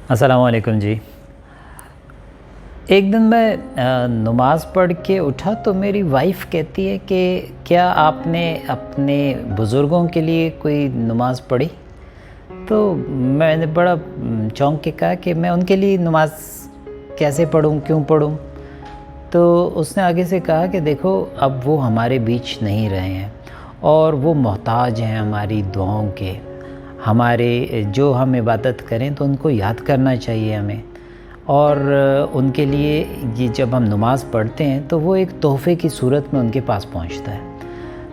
अस्सलाम वालेकुम जी। एक दिन मैं नमाज़ पढ़ के उठा तो मेरी वाइफ़ कहती है कि क्या आपने अपने बुज़ुर्गों के लिए कोई नमाज़ पढ़ी? तो मैंने बड़ा चौंक के कहा कि मैं उनके लिए नमाज़ कैसे पढ़ूँ, क्यों पढ़ूँ? तो उसने आगे से कहा कि देखो, अब वो हमारे बीच नहीं रहे हैं और वो मोहताज हैं हमारी दुआओं के। हमारे जो हम इबादत करें तो उनको याद करना चाहिए हमें, और उनके लिए ये जब हम नमाज़ पढ़ते हैं तो वो एक तोहफ़े की सूरत में उनके पास पहुंचता है।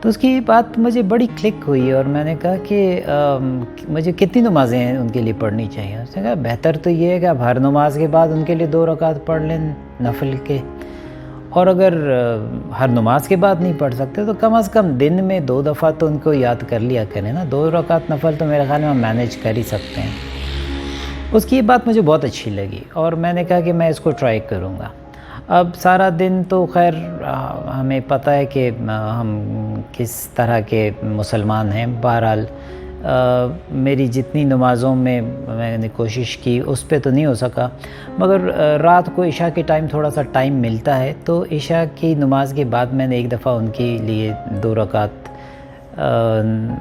तो उसकी बात मुझे बड़ी क्लिक हुई और मैंने कहा कि मुझे कितनी नमाज़ें उनके लिए पढ़नी चाहिए। उसने कहा बेहतर तो ये है कि आप हर नमाज के बाद उनके लिए 2 रकात पढ़ लें नफल के, और अगर हर नमाज के बाद नहीं पढ़ सकते तो कम से कम दिन में 2 दफ़ा तो उनको याद कर लिया करें ना। 2 रकात नफल तो मेरे ख्याल में हम मैनेज कर ही सकते हैं। उसकी ये बात मुझे बहुत अच्छी लगी और मैंने कहा कि मैं इसको ट्राई करूँगा। अब सारा दिन तो खैर हमें पता है कि हम किस तरह के मुसलमान हैं। बहरहाल मेरी जितनी नमाज़ों में मैंने कोशिश की उस पे तो नहीं हो सका, मगर रात को इशा के टाइम थोड़ा सा टाइम मिलता है तो इशा की नमाज के बाद मैंने एक दफ़ा उनके लिए 2 रकात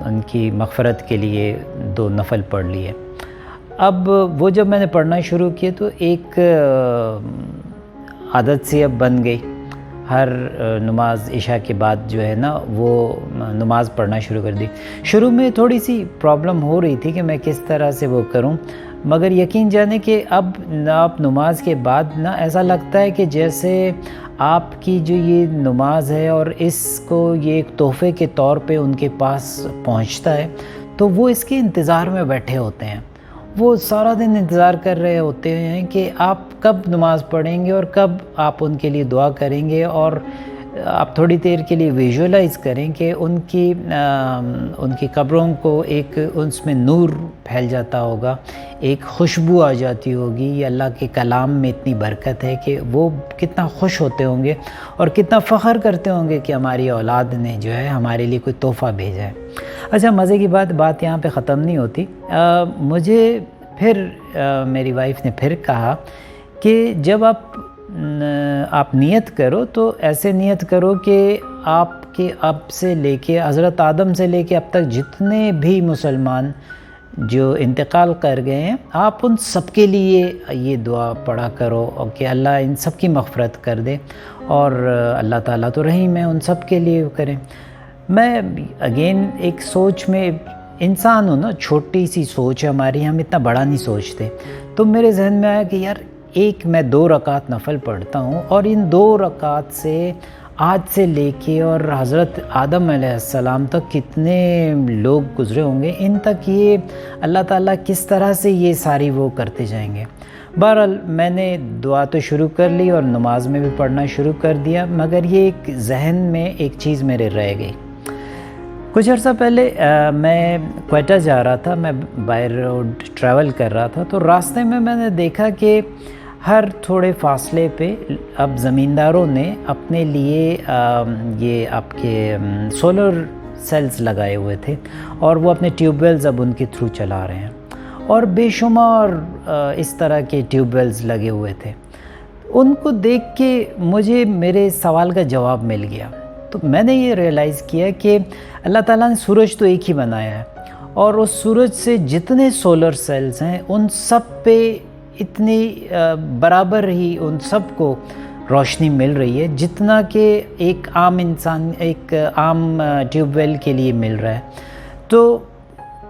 उनकी मग़फ़रत के लिए 2 नफल पढ़ लिए। अब वो जब मैंने पढ़ना शुरू किए तो एक आदत सी अब बन गई। हर नमाज इशा के बाद जो है ना वो नमाज़ पढ़ना शुरू कर दी। शुरू में थोड़ी सी प्रॉब्लम हो रही थी कि मैं किस तरह से वो करूं, मगर यकीन जाने कि अब आप नमाज के बाद ना ऐसा लगता है कि जैसे आपकी जो ये नमाज है और इसको ये एक तोहफ़े के तौर पे उनके पास पहुंचता है तो वो इसके इंतज़ार में बैठे होते हैं। वो सारा दिन इंतज़ार कर रहे होते हैं कि आप कब नमाज़ पढ़ेंगे और कब आप उनके लिए दुआ करेंगे, और आप थोड़ी देर के लिए विजुअलाइज़ करें कि उनकी कब्रों को एक उसमें नूर फैल जाता होगा, एक खुशबू आ जाती होगी। ये अल्लाह के कलाम में इतनी बरकत है कि वो कितना खुश होते होंगे और कितना फ़ख्र करते होंगे कि हमारी औलाद ने जो है हमारे लिए कोई तोहफ़ा भेजा है। अच्छा, मज़े की बात यहाँ पे ख़त्म नहीं होती। मुझे फिर मेरी वाइफ़ ने फिर कहा कि जब आप नियत करो तो ऐसे नियत करो कि आपके अब से लेके हज़रत आदम से लेके अब तक जितने भी मुसलमान जो इंतकाल कर गए हैं आप उन सब के लिए ये दुआ पढ़ा करो और कि अल्लाह इन सब की मग़फ़रत कर दे, और अल्लाह ताला तो रहीम है, उन सब के लिए करें। मैं अगेन एक सोच में इंसान हूँ ना, छोटी सी सोच है हमारी, हम इतना बड़ा नहीं सोचते। तो मेरे जहन में आया कि यार मैं 2 रकात नफल पढ़ता हूँ और इन 2 रकात से आज से लेके और हज़रत आदम अलैहिस्सलाम तक कितने लोग गुज़रे होंगे, इन तक ये अल्लाह ताला किस तरह से ये सारी वो करते जाएंगे। बहरहाल मैंने दुआ तो शुरू कर ली और नमाज में भी पढ़ना शुरू कर दिया, मगर ये एक जहन में एक चीज़ मेरे रह गई। कुछ अर्सा पहले मैं क्वेटा जा रहा था, मैं बाय रोड ट्रैवल कर रहा था, तो रास्ते में मैंने देखा कि हर थोड़े फासले पे अब ज़मींदारों ने अपने लिए ये आपके सोलर सेल्स लगाए हुए थे और वो अपने ट्यूबवेल्स अब उनके थ्रू चला रहे हैं, और बेशुमार इस तरह के ट्यूबवेल्स लगे हुए थे। उनको देख के मुझे मेरे सवाल का जवाब मिल गया। तो मैंने ये रियलाइज़ किया कि अल्लाह ताला ने सूरज तो एक ही बनाया है, और उस सूरज से जितने सोलर सेल्स हैं उन सब पे इतनी बराबर ही उन सब को रोशनी मिल रही है जितना कि एक आम इंसान एक आम ट्यूबवेल के लिए मिल रहा है। तो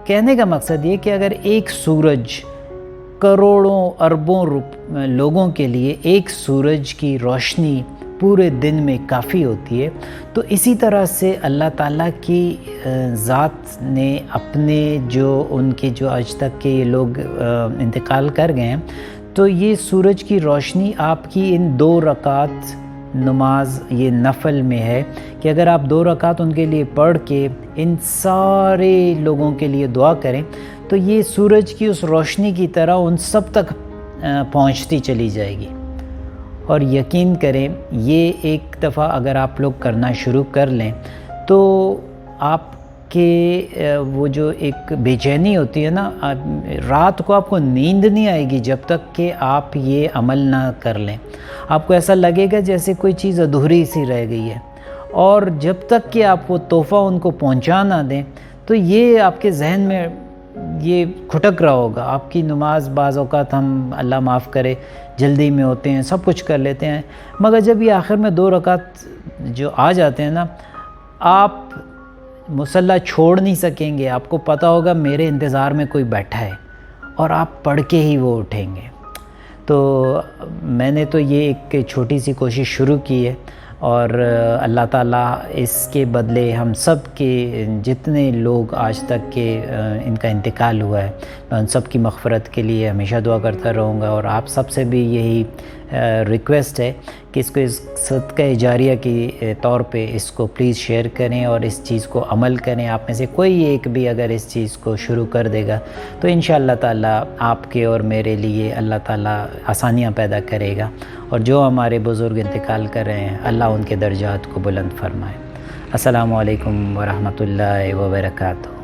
कहने का मकसद ये कि अगर एक सूरज करोड़ों अरबों लोगों के लिए एक सूरज की रोशनी पूरे दिन में काफ़ी होती है, तो इसी तरह से अल्लाह ताला की ज़ात ने अपने जो उनके जो आज तक के ये लोग इंतकाल कर गए हैं, तो ये सूरज की रोशनी आपकी इन 2 रकात नमाज ये नफल में है कि अगर आप 2 रकात उनके लिए पढ़ के इन सारे लोगों के लिए दुआ करें तो ये सूरज की उस रोशनी की तरह उन सब तक पहुंचती चली जाएगी। और यकीन करें ये एक दफ़ा अगर आप लोग करना शुरू कर लें तो आप کہ وہ جو ایک بے چینی ہوتی ہے نا، رات کو آپ کو نیند نہیں آئے گی جب تک کہ آپ یہ عمل نہ کر لیں. آپ کو ایسا لگے گا جیسے کوئی چیز ادھوری سی رہ گئی ہے، اور جب تک کہ آپ وہ تحفہ ان کو پہنچا نہ دیں تو یہ آپ کے ذہن میں یہ کھٹک رہا ہوگا. آپ کی نماز بعض اوقات ہم اللہ معاف کرے جلدی میں ہوتے ہیں، سب کچھ کر لیتے ہیں، مگر جب یہ آخر میں 2 رکعت جو آ جاتے ہیں نا، آپ مصلی چھوڑ نہیں سکیں گے. آپ کو پتہ ہوگا میرے انتظار میں کوئی بیٹھا ہے، اور آپ پڑھ کے ہی وہ اٹھیں گے. تو میں نے تو یہ ایک چھوٹی سی کوشش شروع کی ہے، اور اللہ تعالیٰ اس کے بدلے ہم سب کے جتنے لوگ آج تک کے ان کا انتقال ہوا ہے، میں ان سب کی مغفرت کے لیے ہمیشہ دعا کرتا رہوں گا. اور آپ سب سے بھی یہی ریکویسٹ ہے کہ اس کو صدقہ جاریہ کی طور پہ اس کو پلیز شیئر کریں اور اس چیز کو عمل کریں. آپ میں سے کوئی ایک بھی اگر اس چیز کو شروع کر دے گا تو انشاءاللہ تعالیٰ آپ کے اور میرے لیے اللہ تعالیٰ آسانیاں پیدا کرے گا. اور جو ہمارے بزرگ انتقال کر رہے ہیں، اللہ ان کے درجات کو بلند فرمائے. السلام علیکم ورحمۃ اللہ وبرکاتہ.